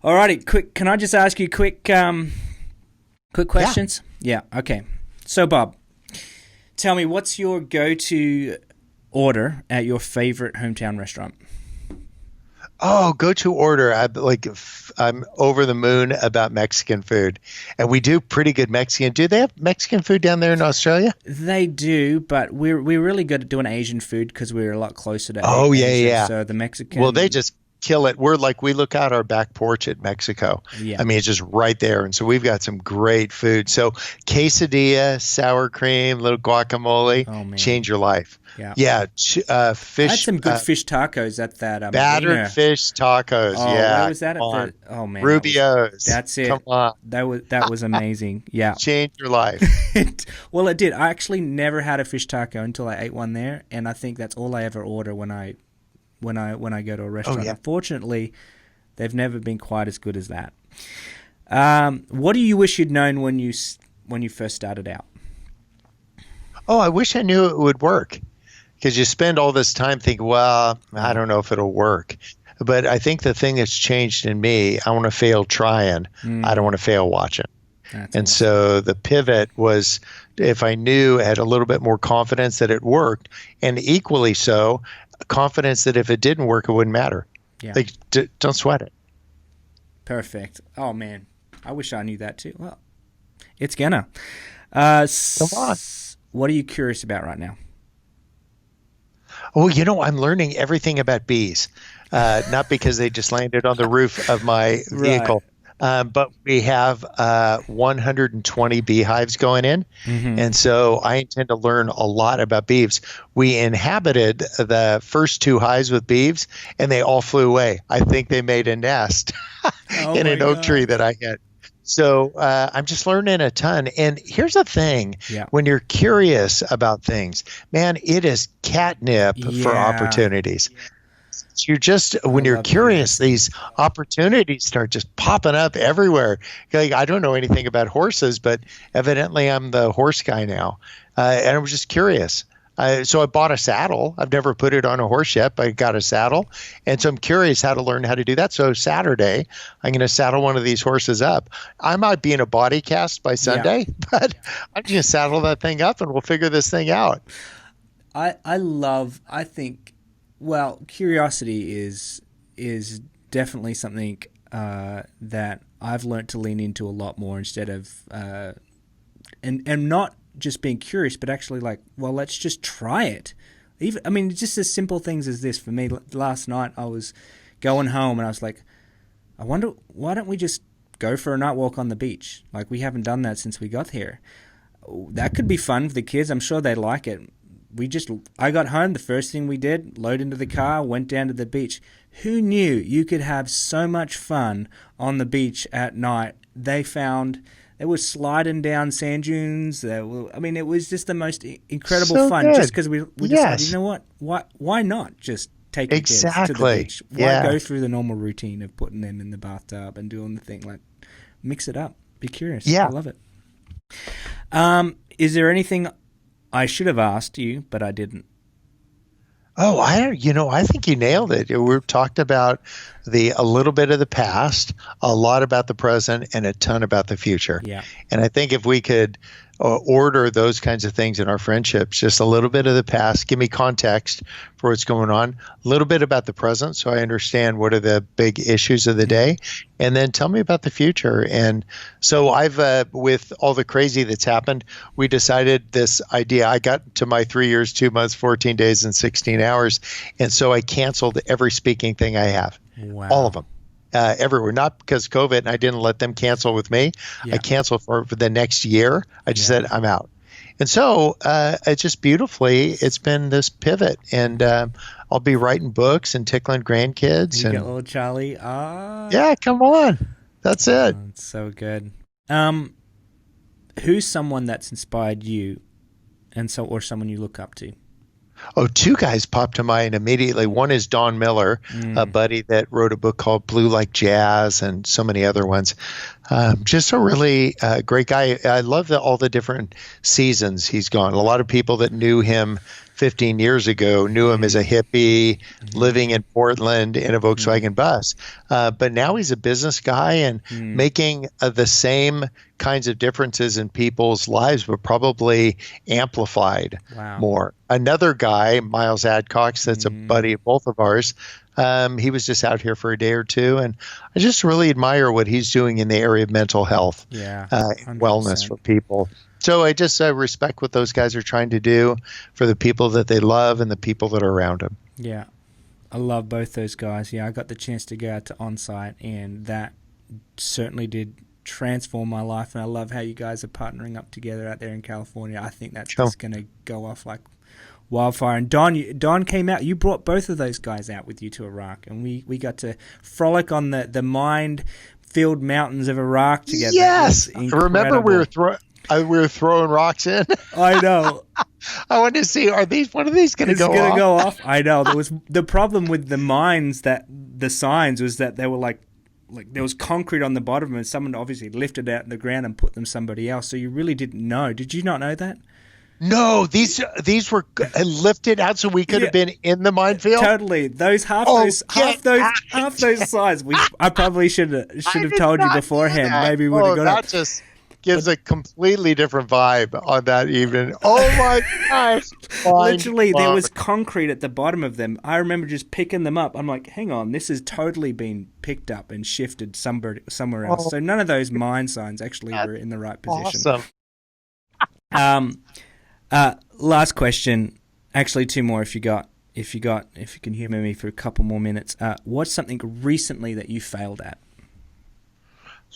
Alrighty, quick. Can I just ask you quick questions? Yeah. Okay. So, Bob, tell me, what's your go-to order at your favorite hometown restaurant? Oh, go-to order. I'm over the moon about Mexican food, and we do pretty good Mexican. Do they have Mexican food down there in Australia? They do, but we're really good at doing Asian food because we're a lot closer to Asia. Yeah. So the Mexican. Well, they just kill it. We look out our back porch at Mexico. Yeah. I mean, it's just right there, and so we've got some great food. So quesadilla, sour cream, little guacamole, change your life. Yeah. Fish. I had some good fish tacos at that. Battered fish tacos. Oh, yeah. Where was that? Oh man, Rubio's. That's it. Come on. That was amazing. Yeah. Change your life. Well, it did. I actually never had a fish taco until I ate one there, and I think that's all I ever order when I go to a restaurant. Oh, yeah. Unfortunately, they've never been quite as good as that. What do you wish you'd known when you first started out? Oh, I wish I knew it would work. Because you spend all this time thinking, well, I don't know if it'll work. But I think the thing that's changed in me, I want to fail trying. I don't want to fail watching. So the pivot was, if I knew, I had a little bit more confidence that it worked, and equally so, confidence that if it didn't work, it wouldn't matter. Yeah. Like, don't sweat it. Perfect. Oh, man. I wish I knew that too. Well, it's gonna. Come on. What are you curious about right now? Oh, I'm learning everything about bees, not because they just landed on the roof of my vehicle, but we have 120 beehives going in, and so I intend to learn a lot about bees. We inhabited the first 2 hives with bees, and they all flew away. I think they made a nest in an oak tree that I had. So I'm just learning a ton. And here's the thing. When you're curious about things, man, it is catnip for opportunities. You're just, when you're curious, these opportunities start just popping up everywhere. Like, I don't know anything about horses, but evidently I'm the horse guy now. And I was just curious. So I bought a saddle. I've never put it on a horse yet, but I got a saddle. And so I'm curious how to learn how to do that. So Saturday, I'm going to saddle one of these horses up. I might be in a body cast by Sunday, but I'm just going to saddle that thing up and we'll figure this thing out. Curiosity is definitely something that I've learned to lean into a lot more instead of, and not just being curious, but actually let's just try it. Just as simple things as this. For me, last night I was going home and I was like, I wonder, why don't we just go for a night walk on the beach? Like, we haven't done that since we got here. That could be fun for the kids. I'm sure they like it. I got home, the first thing we did, load into the car, went down to the beach. Who knew you could have so much fun on the beach at night? They were sliding down sand dunes. It was just the most incredible fun. Good. Just because we decided, you know what? Why not just take the kids to the beach? Why go through the normal routine of putting them in the bathtub and doing the thing? Like, mix it up. Be curious. Yeah. I love it. Is there anything I should have asked you, but I didn't? Oh, I think you nailed it. We've talked about a little bit of the past, a lot about the present, and a ton about the future. Yeah. And I think if we could order those kinds of things in our friendships, just a little bit of the past, give me context for what's going on, a little bit about the present so I understand what are the big issues of the day, and then tell me about the future. And so I've, with all the crazy that's happened, we decided this idea. I got to my 3 years, 2 months, 14 days, and 16 hours. And so I canceled every speaking thing I have, all of them. Everywhere, not because of COVID, and I didn't let them cancel with me. I canceled for the next year. I just said, I'm out. And so it's just beautifully, it's been this pivot. And I'll be writing books and tickling grandkids. You got little Charlie. Yeah, come on. That's it. That's so good. Who's someone that's inspired you or someone you look up to? Oh, 2 guys popped to mind immediately. One is Don Miller, a buddy that wrote a book called Blue Like Jazz and so many other ones. Just a really great guy. I love all the different seasons he's gone. A lot of people that knew him 15 years ago knew him as a hippie living in Portland in a Volkswagen bus. But now he's a business guy and making the same kinds of differences in people's lives, but probably amplified more. Another guy, Miles Adcox, that's a buddy of both of ours. He was just out here for a day or two, and I just really admire what he's doing in the area of mental health, and wellness for people. So I just respect what those guys are trying to do for the people that they love and the people that are around them. Yeah, I love both those guys. Yeah, I got the chance to go out to On-Site, and that certainly did transform my life, and I love how you guys are partnering up together out there in California. I think that's just going to go off like wildfire. And Don came out. You brought both of those guys out with you to Iraq, and we got to frolic on the mind-filled mountains of Iraq together. Yes, remember we were throwing rocks in. I know. I wanted to see, one of these going to go off? I know. There was the problem with the mines, that the signs was that they were like there was concrete on the bottom, and someone obviously lifted out in the ground and put them somebody else. So you really didn't know. Did you not know that? No, these were lifted out so we could have been in the minefield. Totally, those half those sides. I probably should have told you beforehand. Maybe we would have got that. Just gives a completely different vibe on that evening. Oh my gosh! Literally, there was concrete at the bottom of them. I remember just picking them up. I'm like, hang on, this has totally been picked up and shifted somewhere else. So none of those mine signs actually were in the right position. Awesome. Last question. Actually, two more if you can humor me for a couple more minutes. What's something recently that you failed at?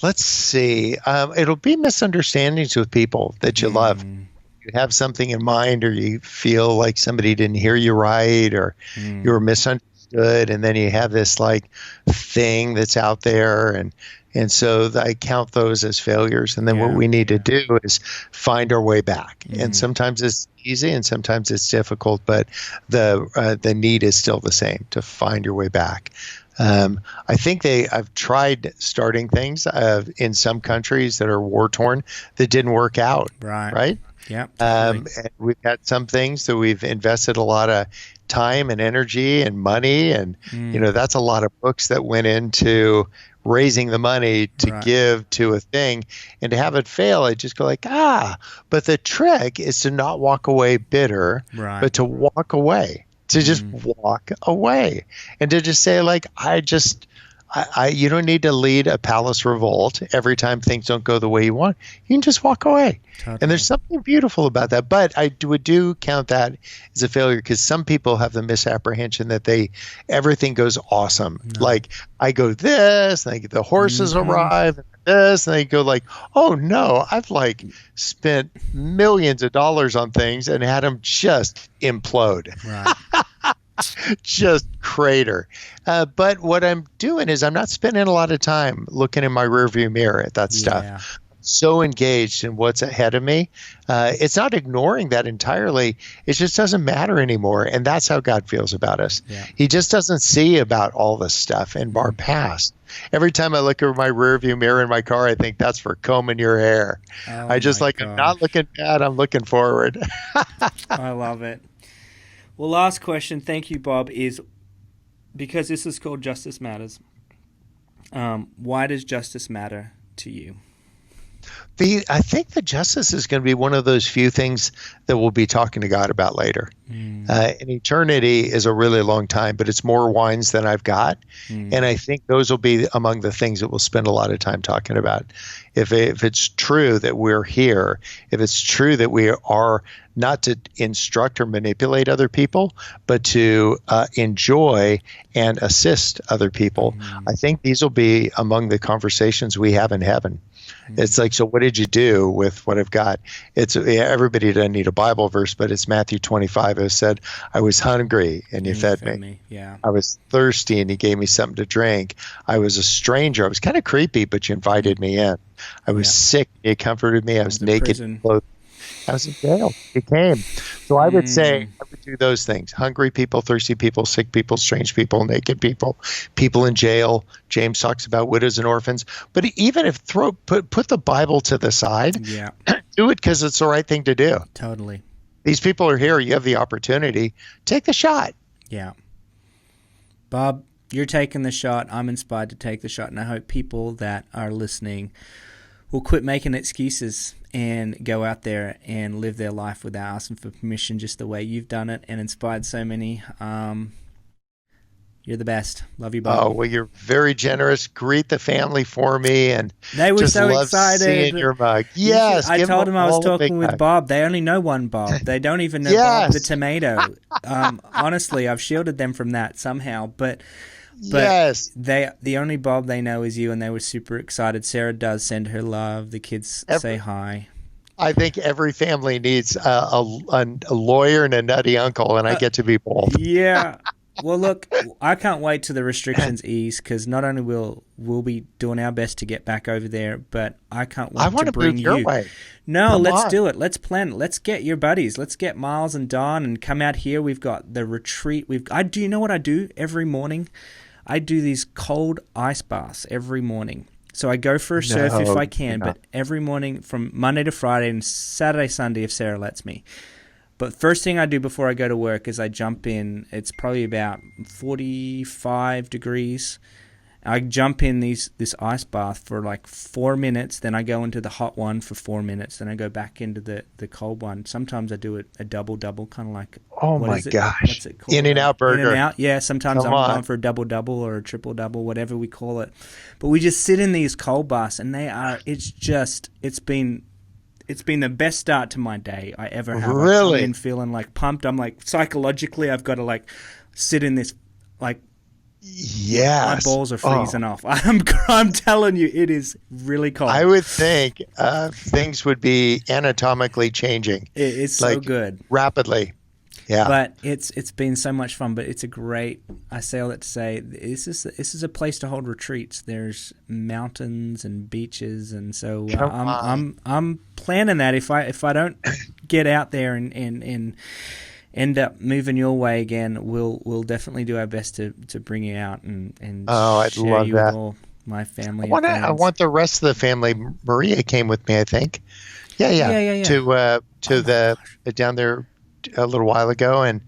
Let's see. It'll be misunderstandings with people that you love. You have something in mind, or you feel like somebody didn't hear you right, or you were misunderstood, and then you have this like thing that's out there, and so I count those as failures. And then what we need to do is find our way back. And sometimes it's easy and sometimes it's difficult, but the need is still the same, to find your way back. I think I've tried starting things in some countries that are war-torn that didn't work out. Right? Yeah. And we've had some things that we've invested a lot of time and energy and money, and that's a lot of books that went into raising the money to give to a thing, and to have it fail, I just go like, but the trick is to not walk away bitter, but to walk away, to just walk away, and to just say like, you don't need to lead a palace revolt every time things don't go the way you want. You can just walk away. Totally. And there's something beautiful about that. But I do count that as a failure, because some people have the misapprehension that everything goes awesome. No. Like I go this, and the horses arrive, and this, and they go like, oh no, I've like spent millions of dollars on things and had them just implode. Right. Just crater. But what I'm doing is I'm not spending a lot of time looking in my rearview mirror at that stuff. So engaged in what's ahead of me. It's not ignoring that entirely. It just doesn't matter anymore. And that's how God feels about us. Yeah. He just doesn't see about all this stuff in our past. Every time I look over my rearview mirror in my car, I think that's for combing your hair. I'm not looking bad. I'm looking forward. I love it. Well, last question, thank you, Bob, is because this is called Justice Matters, why does justice matter to you? I think that justice is going to be one of those few things that we'll be talking to God about later. And eternity is a really long time, but it's more wines than I've got. And I think those will be among the things that we'll spend a lot of time talking about. If it's true that we're here, if it's true that we are not to instruct or manipulate other people, but to enjoy and assist other people, I think these will be among the conversations we have in heaven. It's like, so what did you do with what I've got? Everybody doesn't need a Bible verse, but it's Matthew 25. It said, I was hungry and you fed me. Yeah. I was thirsty and you gave me something to drink. I was a stranger. I was kind of creepy, but you invited me in. I was sick. You comforted me. I was naked and clothed. I was in jail. He came. So I would say I would do those things. Hungry people, thirsty people, sick people, strange people, naked people, people in jail. James talks about widows and orphans. But even if put the Bible to the side, do it because it's the right thing to do. Totally. these people are here. You have the opportunity. Take the shot. Yeah. Bob, you're taking the shot. I'm inspired to take the shot, and I hope people that are listening will quit making excuses and go out there and live their life without asking for permission, just the way you've done it and inspired so many. You're the best. Love you, Bob. Oh, well, you're very generous. Greet the family for me, and they were just so love excited. Seeing your mug. Yes, I told them I was talking with Bob. They only know one Bob. They don't even know Bob the tomato. Honestly, I've shielded them from that somehow, but yes, the only Bob they know is you, and they were super excited. Sarah does send her love. The kids say hi. I think every family needs a lawyer and a nutty uncle, and I get to be both. Yeah. Well, look, I can't wait till the restrictions ease, because not only we'll be doing our best to get back over there, but I can't wait to bring move your way. No, let's do it. Let's plan it. Let's get your buddies. Let's get Miles and Don and come out here. We've got the retreat. Do you know what I do every morning? I do these cold ice baths every morning. So I go for a surf if I can, but every morning from Monday to Friday and Saturday, Sunday if Sarah lets me. But first thing I do before I go to work is I jump in. It's probably about 45 degrees. I jump in this ice bath for like 4 minutes. Then I go into the hot one for 4 minutes. Then I go back into the cold one. Sometimes I do it a double, kind of like. Oh my gosh! What's it called? In-N-Out burger. In-N-Out. Yeah. Sometimes I'm going for a double or a triple, whatever we call it. But we just sit in these cold baths, and it's been the best start to my day I ever have. Really? I've been feeling like pumped. I'm like, psychologically, I've got to like sit in this, like, yes, my balls are freezing off. I'm telling you, it is really cold. I would think things would be anatomically changing. It's so good. Rapidly. Yeah. But it's been so much fun. But it's a great. I say all that to say this is a place to hold retreats. There's mountains and beaches, and so I'm planning that if I don't get out there and end up moving your way again, we'll definitely do our best to bring you out and I'd share love you that. with all my family. I want the rest of the family. Maria came with me, I think. Yeah. To the down there a little while ago, and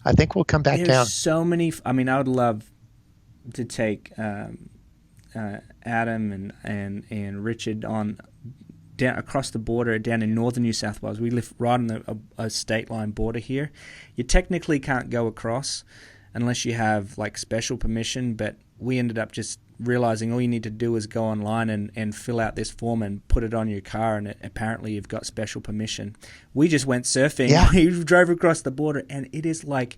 I think we'll come back down. There's so many. I mean, I would love to take Adam and Richard on down across the border down in northern New South Wales. We live right on a state line border here. You technically can't go across unless you have like special permission, but we ended up just realizing all you need to do is go online and fill out this form and put it on your car, and apparently you've got special permission. We just went surfing. Yeah. We drove across the border, and it is like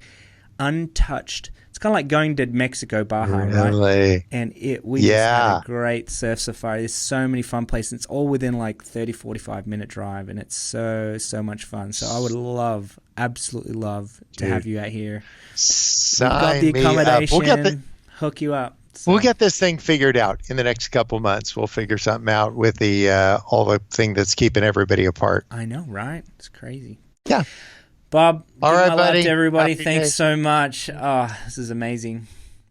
untouched. It's kind of like going to Mexico, Baja, really? Right? And we just had a great surf safari. There's so many fun places. It's all within like 30, 45-minute drive, and it's so much fun. So I would absolutely love to have you out here. Sign We've got the accommodation, hook you up. So. We'll get this thing figured out in the next couple months. We'll figure something out with the all the thing that's keeping everybody apart. I know, right? It's crazy. Yeah. Bob, all right, buddy. To everybody. Happy Thanks day. so much. Oh, this is amazing.